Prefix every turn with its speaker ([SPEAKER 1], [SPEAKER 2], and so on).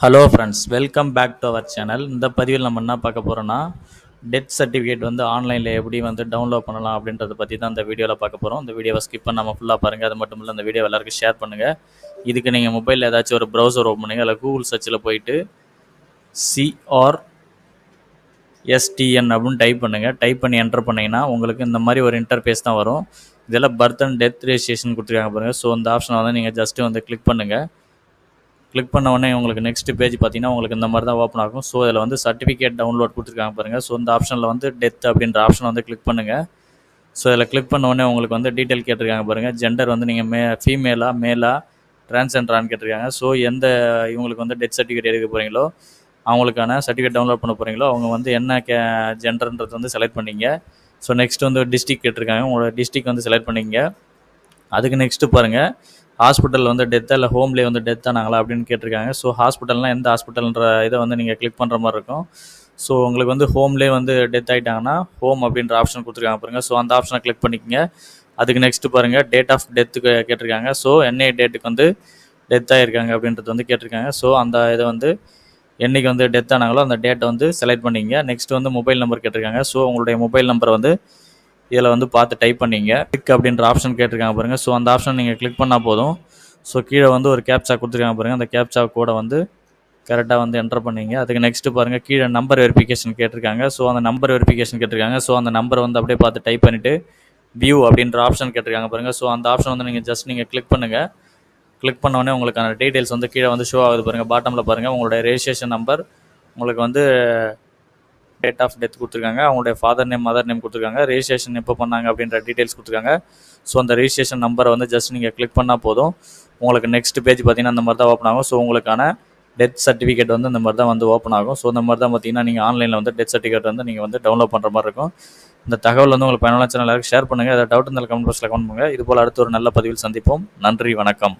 [SPEAKER 1] Hello friends, welcome back to our channel. இந்த பதிவில் நம்ம என்ன பார்க்க போகிறோன்னா, டெத் சர்டிஃபிகேட் வந்து ஆன்லைனில் எப்படி வந்து டவுன்லோட் பண்ணலாம் அப்படின்றத பற்றி தான் இந்த வீடியோவில் பார்க்க போகிறோம். இந்த வீடியோவை ஸ்கிப் பண்ணாமல் ஃபுல்லாக பாருங்கள். அது மட்டும் இல்லை, இந்த வீடியோ எல்லாருக்கும் ஷேர் பண்ணுங்கள். இதுக்கு நீங்கள் மொபைலில் ஏதாச்சும் ஒரு ப்ரௌசர் ஓப்பன் பண்ணுங்கள். அதில் கூகுள் சர்ச்சில் போயிட்டு CRSTN அப்படின்னு டைப் பண்ணுங்கள். டைப் பண்ணி என்டர் பண்ணிங்கன்னா உங்களுக்கு இந்த மாதிரி ஒரு இன்டர்ஃபேஸ் தான் வரும். இதெல்லாம் பர்த் அண்ட் டெத் ரெஜிஸ்ட்ரேஷன் கொடுத்துருக்காங்க பாருங்கள். ஸோ இந்த ஆப்ஷனை வந்து நீங்கள் ஜஸ்ட்டு வந்து கிளிக் பண்ணுங்கள். கிளிக் பண்ண உடனே உங்களுக்கு நெக்ஸ்ட் பேஜ் பார்த்தீங்கன்னா உங்களுக்கு இந்த மாதிரி தான் ஓப்பன் ஆகும். ஸோ இதில் வந்து சர்டிஃபிகேட் டவுன்லோட் கொடுத்துருக்காங்க பாருங்கள். ஸோ இந்த ஆப்ஷனில் வந்து டெத் அப்படின்ற ஆப்ஷன் வந்து கிளிக் பண்ணுங்கள். ஸோ இதில் கிளிக் பண்ண உடனே உங்களுக்கு வந்து டீட்டெயில் கேட்டிருக்காங்க பாருங்கள். ஜெண்டர் வந்து நீங்கள் ஃபீமேலா மேலா டிரான்ஸ்ஜெண்டரான்னு கேட்டிருக்காங்க. ஸோ எந்த இவங்களுக்கு வந்து டெத் சர்டிஃபிகேட் எடுக்க போகிறீங்களோ அவங்களுக்கான சர்டிஃபிகேட் டவுன்லோட் பண்ண போகிறீங்களோ அவங்க வந்து என்ன ஜெண்டர்ன்றது வந்து செலக்ட் பண்ணிங்க. ஸோ நெக்ஸ்ட் வந்து டிஸ்ட்ரிக் கேட்டிருக்காங்க. உங்களோட டிஸ்ட்ரிக் வந்து செலக்ட் பண்ணிங்க. அதுக்கு நெக்ஸ்ட்டு பாருங்கள், ஹாஸ்பிட்டல் வந்து டெத்தா இல்லை ஹோம்லேயே வந்து டெத் ஆனாங்களா அப்படின்னு கேட்டிருக்காங்க. ஸோ ஹாஸ்பிட்டல்னால் எந்த ஹாஸ்பிட்டல்ன்ற இதை வந்து நீங்கள் கிளிக் பண்ணுற மாதிரி இருக்கும். ஸோ உங்களுக்கு வந்து ஹோம்லேயே வந்து டெத் ஆகிட்டாங்கன்னா ஹோம் அப்படின்ற ஆப்ஷன் கொடுத்துருக்காங்க பாருங்கள். ஸோ அந்த ஆப்ஷனை கிளிக் பண்ணிக்கங்க. அதுக்கு நெக்ஸ்ட்டு பாருங்கள், டேட் ஆஃப் டெத்துக்கு கேட்டிருக்காங்க. ஸோ என்ன டேட்டுக்கு வந்து டெத் ஆகிருக்காங்க அப்படின்றது வந்து கேட்டிருக்காங்க. ஸோ அந்த இதை வந்து என்றைக்கு வந்து டெத் ஆனாங்களோ அந்த டேட்டை வந்து செலக்ட் பண்ணிங்க. நெக்ஸ்ட் வந்து மொபைல் நம்பர் கேட்டிருக்காங்க. ஸோ உங்களுடைய மொபைல் நம்பரை வந்து இதில் வந்து பார்த்து டைப் பண்ணிங்க. கிளிக் அப்படின்ற ஆப்ஷன் கேட்டிருக்காங்க பாருங்கள். ஸோ அந்த ஆப்ஷன் நீங்கள் கிளிக் பண்ணால் போதும். ஸோ கீழே வந்து ஒரு கேப்சா கொடுத்துருக்காங்க பாருங்கள். அந்த கேப்சா கோடை வந்து கரெக்டாக வந்து என்டர் பண்ணிங்க. அதுக்கு நெக்ஸ்ட்டு பாருங்கள், கீழே நம்பர் வெரிஃபிகேஷன் கேட்டிருக்காங்க. ஸோ அந்த நம்பர் வெரிஃபிகேஷன் கேட்டிருக்காங்க. ஸோ அந்த நம்பரை வந்து அப்படியே பார்த்து டைப் பண்ணிவிட்டு வியூ அப்படின்ற ஆப்ஷன் கேட்டிருக்காங்க பாருங்கள். ஸோ அந்த ஆப்ஷன் வந்து நீங்கள் கிளிக் பண்ணுங்கள். கிளிக் பண்ணோடனே உங்களுக்கான டீட்டெயில்ஸ் வந்து கீழே வந்து ஷோ ஆகுது பாருங்கள். பாட்டமில் பாருங்கள், உங்களுடைய ரெஜிஸ்ட்ரேஷன் நம்பர், உங்களுக்கு வந்து டேட் ஆஃப் டெத் கொடுத்துருக்காங்க, அவங்களுடைய ஃபாதர் நேம் மதர் நேம் கொடுத்துருக்காங்க, ரெஜிஸ்ட்ரேஷன் எப்போ பண்ணாங்க அப்படின்ற டீட்டெயில்ஸ் கொடுத்துருக்காங்க. ஸோ அந்த ரெஜிஸ்ட்ரேஷன் நம்பரை வந்து ஜஸ்ட் நீங்கள் கிளிக் பண்ணால் போதும். உங்களுக்கு நெக்ஸ்ட் பேஜ் பார்த்தீங்கன்னா இந்த மாதிரி தான் ஓப்பன் ஆகும். ஸோ உங்களுக்கான டெத் சர்டிஃபிகேட் வந்து இந்த மாதிரி தான் வந்து ஓப்பன் ஆகும். ஸோ இந்த மாதிரி தான் பார்த்தீங்கன்னா நீங்கள் ஆன்லைனில் வந்து டெத் சர்டிஃபிகேட் வந்து நீங்கள் வந்து டவுன்லோட் பண்ணுற மாதிரி இருக்கும். இந்த தகவல் வந்து உங்களுக்கு பயனுள்ள சேனல் ஷேர் பண்ணுங்கள். ஏதாவது டவுட் இருந்தாலும் கமெண்ட் பாக்ஸில் கமெண்ட் பண்ணுங்கள். இதுபோல் அடுத்த ஒரு நல்ல பதிவில் சந்திப்போம். நன்றி, வணக்கம்.